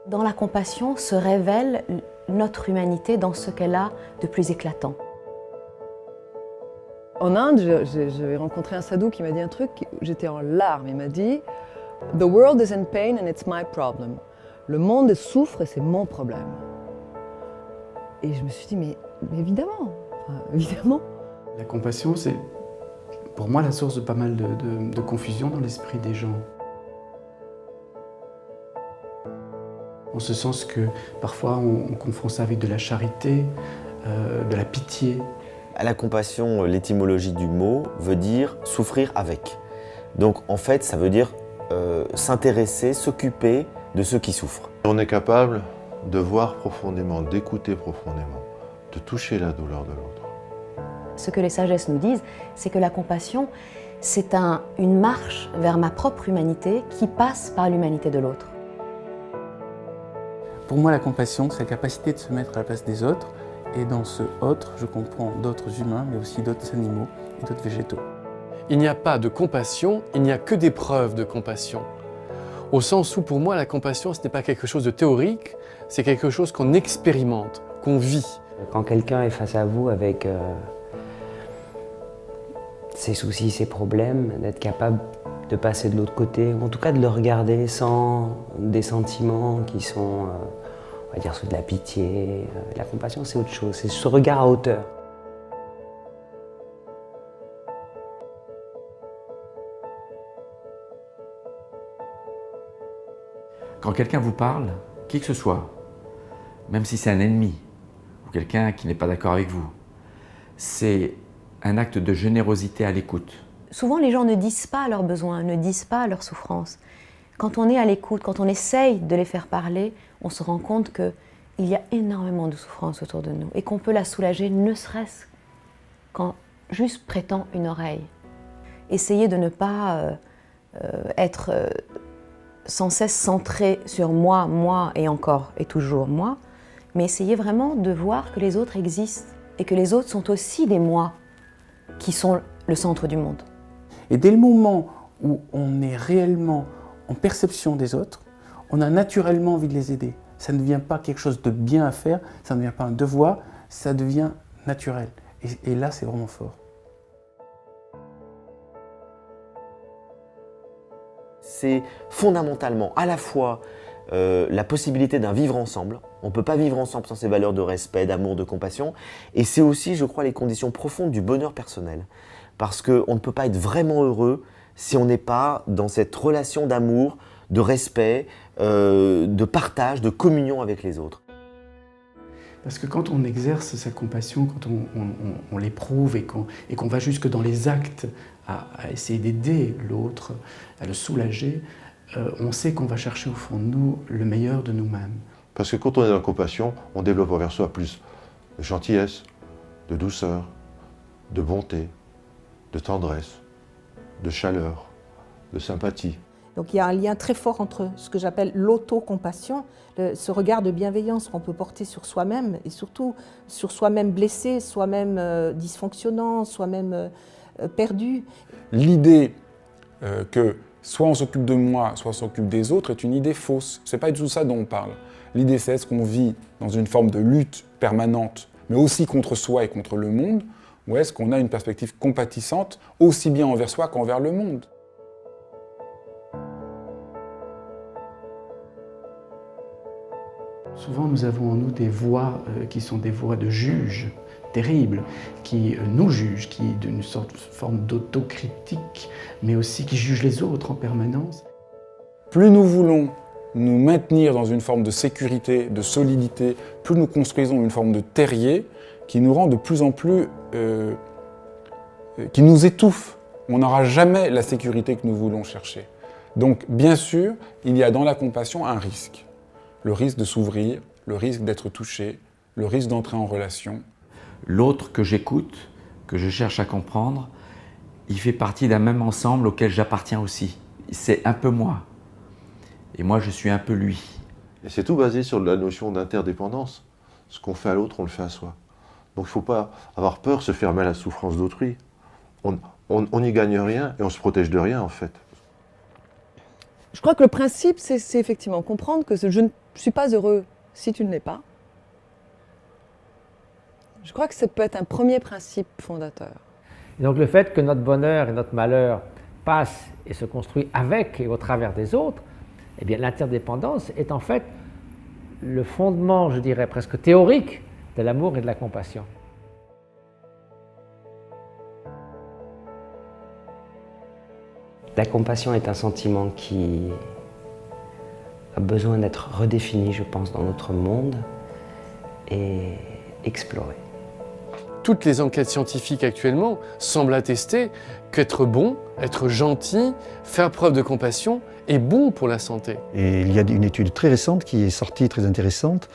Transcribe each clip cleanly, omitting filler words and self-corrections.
Dans la compassion se révèle notre humanité dans ce qu'elle a de plus éclatant. En Inde, j'avais rencontré un sadhu qui m'a dit un truc, j'étais en larmes, il m'a dit « The world is in pain and it's my problem ». Le monde souffre et c'est mon problème. Et je me suis dit, mais évidemment, enfin, évidemment. La compassion, c'est pour moi la source de pas mal de confusion dans l'esprit des gens. En ce sens que parfois on confond ça avec de la charité, de la pitié. La compassion, l'étymologie du mot veut dire souffrir avec. Donc en fait, ça veut dire s'intéresser, s'occuper de ceux qui souffrent. On est capable de voir profondément, d'écouter profondément, de toucher la douleur de l'autre. Ce que les sagesses nous disent, c'est que la compassion, c'est une marche vers ma propre humanité qui passe par l'humanité de l'autre. Pour moi, la compassion, c'est la capacité de se mettre à la place des autres. Et dans ce autre, je comprends d'autres humains, mais aussi d'autres animaux et d'autres végétaux. Il n'y a pas de compassion, il n'y a que des preuves de compassion. Au sens où, pour moi, la compassion, ce n'est pas quelque chose de théorique, c'est quelque chose qu'on expérimente, qu'on vit. Quand quelqu'un est face à vous avec ses soucis, ses problèmes, d'être capable de passer de l'autre côté, ou en tout cas de le regarder sans des sentiments qui sont, on va dire, ceux de la pitié. La compassion, c'est autre chose, c'est ce regard à hauteur. Quand quelqu'un vous parle, qui que ce soit, même si c'est un ennemi ou quelqu'un qui n'est pas d'accord avec vous, c'est un acte de générosité à l'écoute. Souvent, les gens ne disent pas leurs besoins, ne disent pas leurs souffrances. Quand on est à l'écoute, quand on essaye de les faire parler, on se rend compte qu'il y a énormément de souffrance autour de nous et qu'on peut la soulager, ne serait-ce qu'en juste prêtant une oreille. Essayez de ne pas être sans cesse centré sur moi, moi et encore et toujours moi, mais essayez vraiment de voir que les autres existent et que les autres sont aussi des moi qui sont le centre du monde. Et dès le moment où on est réellement en perception des autres, on a naturellement envie de les aider. Ça ne devient pas quelque chose de bien à faire, ça ne devient pas un devoir, ça devient naturel. Et là, c'est vraiment fort. C'est fondamentalement à la fois la possibilité d'un vivre ensemble. On ne peut pas vivre ensemble sans ces valeurs de respect, d'amour, de compassion. Et c'est aussi, je crois, les conditions profondes du bonheur personnel. Parce qu'on ne peut pas être vraiment heureux si on n'est pas dans cette relation d'amour, de respect, de partage, de communion avec les autres. Parce que quand on exerce sa compassion, quand on l'éprouve et qu'on va jusque dans les actes à essayer d'aider l'autre, à le soulager, on sait qu'on va chercher au fond de nous le meilleur de nous-mêmes. Parce que quand on est dans la compassion, on développe envers soi plus de gentillesse, de douceur, de bonté, de tendresse, de chaleur, de sympathie. Donc il y a un lien très fort entre ce que j'appelle l'autocompassion, ce regard de bienveillance qu'on peut porter sur soi-même et surtout sur soi-même blessé, soi-même dysfonctionnant, soi-même perdu. L'idée que soit on s'occupe de moi, soit on s'occupe des autres est une idée fausse. C'est pas du tout ça dont on parle. L'idée c'est est-ce qu'on vit dans une forme de lutte permanente, mais aussi contre soi et contre le monde, ou est-ce qu'on a une perspective compatissante aussi bien envers soi qu'envers le monde? Souvent, nous avons en nous des voix qui sont des voix de juges terribles, qui nous jugent, qui d'une forme d'autocritique, mais aussi qui jugent les autres en permanence. Plus nous voulons nous maintenir dans une forme de sécurité, de solidité, plus nous construisons une forme de terrier qui nous rend de plus en plus... qui nous étouffe. On n'aura jamais la sécurité que nous voulons chercher. Donc, bien sûr, il y a dans la compassion un risque. Le risque de s'ouvrir, le risque d'être touché, le risque d'entrer en relation. L'autre que j'écoute, que je cherche à comprendre, il fait partie d'un même ensemble auquel j'appartiens aussi. C'est un peu moi. Et moi, je suis un peu lui. Et c'est tout basé sur la notion d'interdépendance. Ce qu'on fait à l'autre, on le fait à soi. Donc il ne faut pas avoir peur de se faire mal à la souffrance d'autrui. On n'y gagne rien et on se protège de rien, en fait. Je crois que le principe, c'est effectivement comprendre que je ne suis pas heureux si tu ne l'es pas. Je crois que ça peut être un premier principe fondateur. Et donc le fait que notre bonheur et notre malheur passent et se construisent avec et au travers des autres, eh bien l'interdépendance est en fait le fondement, je dirais presque théorique, de l'amour et de la compassion. La compassion est un sentiment qui a besoin d'être redéfini, je pense, dans notre monde et exploré. Toutes les enquêtes scientifiques actuellement semblent attester qu'être bon, être gentil, faire preuve de compassion est bon pour la santé. Et il y a une étude très récente qui est sortie, très intéressante,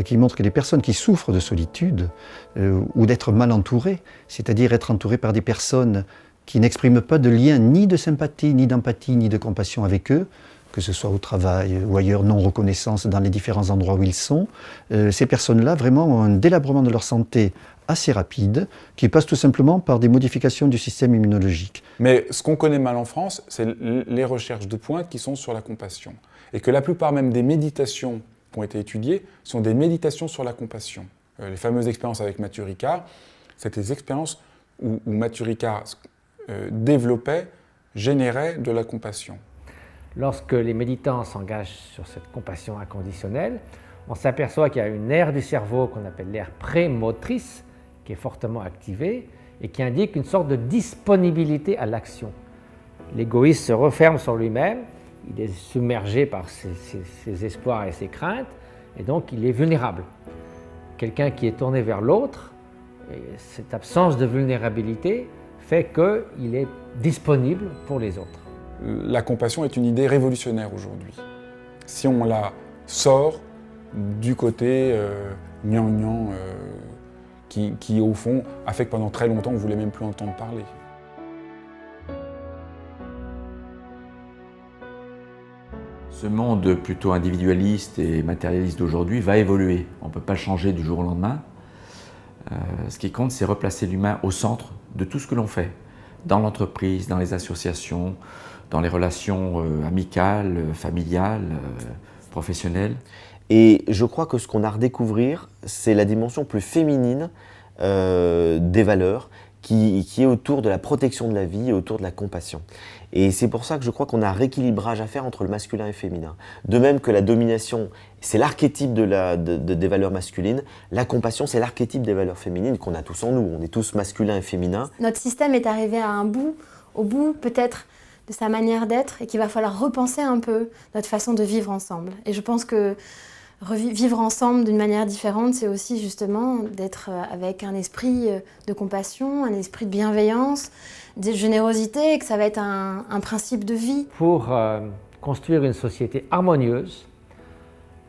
qui montre que les personnes qui souffrent de solitude ou d'être mal entourées, c'est-à-dire être entourées par des personnes qui n'expriment pas de lien ni de sympathie, ni d'empathie, ni de compassion avec eux, que ce soit au travail ou ailleurs, non-reconnaissance dans les différents endroits où ils sont, ces personnes-là vraiment ont un délabrement de leur santé assez rapide, qui passe tout simplement par des modifications du système immunologique. Mais ce qu'on connaît mal en France, c'est les recherches de pointe qui sont sur la compassion. Et que la plupart même des méditations qui ont été étudiées sont des méditations sur la compassion. Les fameuses expériences avec Mathieu Ricard, c'était des expériences où Mathieu Ricard développait, générait de la compassion. Lorsque les méditants s'engagent sur cette compassion inconditionnelle, on s'aperçoit qu'il y a une aire du cerveau qu'on appelle l'aire prémotrice, qui est fortement activée et qui indique une sorte de disponibilité à l'action. L'égoïste se referme sur lui-même, il est submergé par ses espoirs et ses craintes, et donc il est vulnérable. Quelqu'un qui est tourné vers l'autre, cette absence de vulnérabilité fait qu'il est disponible pour les autres. La compassion est une idée révolutionnaire aujourd'hui. Si on la sort du côté gnangnan qui, au fond, a fait que pendant très longtemps, on ne voulait même plus entendre parler. Ce monde plutôt individualiste et matérialiste d'aujourd'hui va évoluer. On ne peut pas le changer du jour au lendemain. Ce qui compte, c'est replacer l'humain au centre de tout ce que l'on fait, dans l'entreprise, dans les associations, dans les relations amicales, familiales, professionnelles. Et je crois que ce qu'on a à redécouvrir, c'est la dimension plus féminine des valeurs qui est autour de la protection de la vie et autour de la compassion. Et c'est pour ça que je crois qu'on a un rééquilibrage à faire entre le masculin et le féminin. De même que la domination, c'est l'archétype des valeurs masculines, la compassion, c'est l'archétype des valeurs féminines qu'on a tous en nous. On est tous masculins et féminins. Notre système est arrivé à un bout, au bout peut-être de sa manière d'être, et qu'il va falloir repenser un peu notre façon de vivre ensemble. Et je pense que vivre ensemble d'une manière différente, c'est aussi justement d'être avec un esprit de compassion, un esprit de bienveillance, de générosité, et que ça va être un principe de vie. Pour construire une société harmonieuse,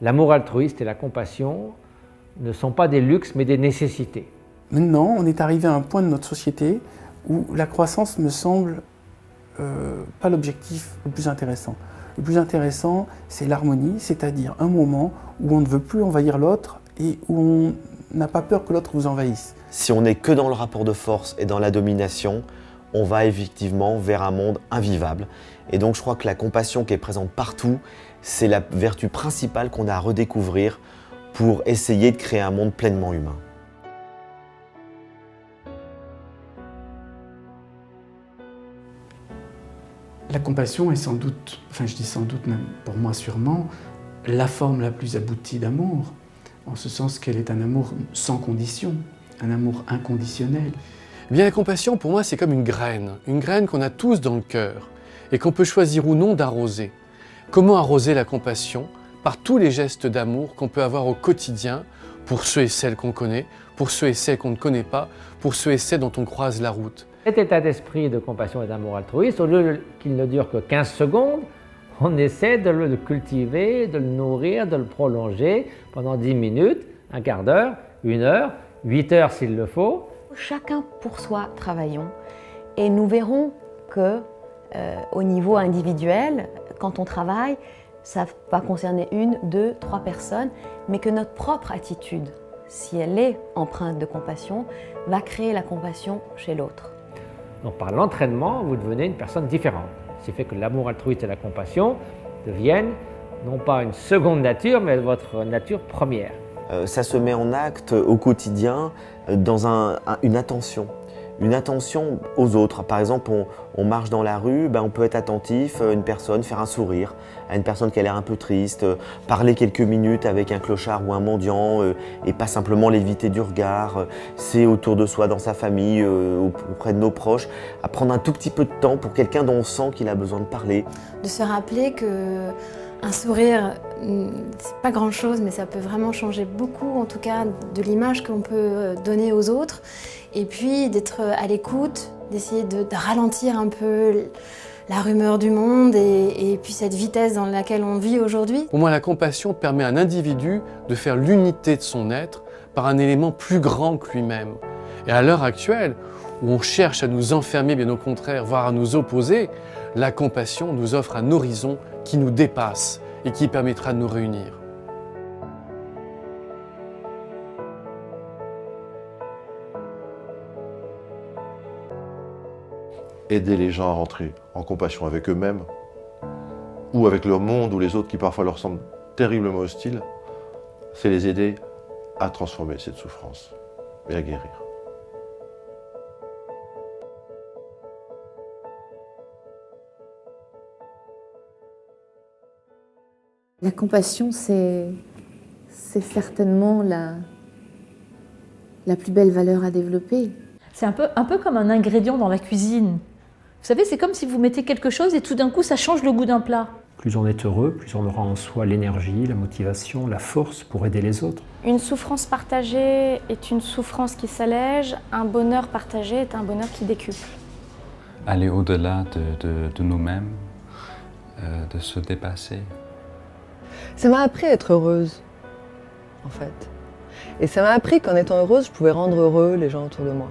l'amour altruiste et la compassion ne sont pas des luxes, mais des nécessités. Maintenant, on est arrivé à un point de notre société où la croissance me semble pas l'objectif le plus intéressant. Le plus intéressant, c'est l'harmonie, c'est-à-dire un moment où on ne veut plus envahir l'autre et où on n'a pas peur que l'autre vous envahisse. Si on n'est que dans le rapport de force et dans la domination, on va effectivement vers un monde invivable. Et donc je crois que la compassion qui est présente partout, c'est la vertu principale qu'on a à redécouvrir pour essayer de créer un monde pleinement humain. La compassion est sans doute, enfin je dis sans doute même pour moi sûrement, la forme la plus aboutie d'amour, en ce sens qu'elle est un amour sans condition, un amour inconditionnel. Eh bien, la compassion, pour moi, c'est comme une graine qu'on a tous dans le cœur et qu'on peut choisir ou non d'arroser. Comment arroser la compassion? Par tous les gestes d'amour qu'on peut avoir au quotidien pour ceux et celles qu'on connaît, pour ceux et celles qu'on ne connaît pas, pour ceux et celles dont on croise la route. Cet état d'esprit de compassion et d'amour altruiste, au lieu qu'il ne dure que 15 secondes, on essaie de le cultiver, de le nourrir, de le prolonger pendant 10 minutes, un quart d'heure, 1 heure, 8 heures s'il le faut. Chacun pour soi travaillons et nous verrons que au niveau individuel, quand on travaille, ça va concerner 1, 2, 3 personnes, mais que notre propre attitude, si elle est empreinte de compassion, va créer la compassion chez l'autre. Donc par l'entraînement, vous devenez une personne différente. Ce qui fait que l'amour altruiste et la compassion devienne non pas une seconde nature, mais votre nature première. Ça se met en acte au quotidien dans une attention aux autres. Par exemple, on marche dans la rue, on peut être attentif à une personne, faire un sourire à une personne qui a l'air un peu triste, parler quelques minutes avec un clochard ou un mendiant et pas simplement l'éviter du regard. C'est autour de soi, dans sa famille, auprès de nos proches, à prendre un tout petit peu de temps pour quelqu'un dont on sent qu'il a besoin de parler. De se rappeler qu'un sourire, c'est pas grand-chose, mais ça peut vraiment changer beaucoup, en tout cas, de l'image qu'on peut donner aux autres. Et puis d'être à l'écoute, d'essayer de ralentir un peu la rumeur du monde et puis cette vitesse dans laquelle on vit aujourd'hui. Pour moi, la compassion permet à un individu de faire l'unité de son être par un élément plus grand que lui-même. Et à l'heure actuelle, où on cherche à nous enfermer, bien au contraire, voire à nous opposer, la compassion nous offre un horizon qui nous dépasse et qui permettra de nous réunir. Aider les gens à rentrer en compassion avec eux-mêmes ou avec leur monde ou les autres qui parfois leur semblent terriblement hostiles, c'est les aider à transformer cette souffrance et à guérir. La compassion, c'est certainement la plus belle valeur à développer. C'est un peu comme un ingrédient dans la cuisine. Vous savez, c'est comme si vous mettez quelque chose et tout d'un coup, ça change le goût d'un plat. Plus on est heureux, plus on aura en soi l'énergie, la motivation, la force pour aider les autres. Une souffrance partagée est une souffrance qui s'allège, un bonheur partagé est un bonheur qui décuple. Aller au-delà de nous-mêmes, de se dépasser. Ça m'a appris à être heureuse, en fait. Et ça m'a appris qu'en étant heureuse, je pouvais rendre heureux les gens autour de moi.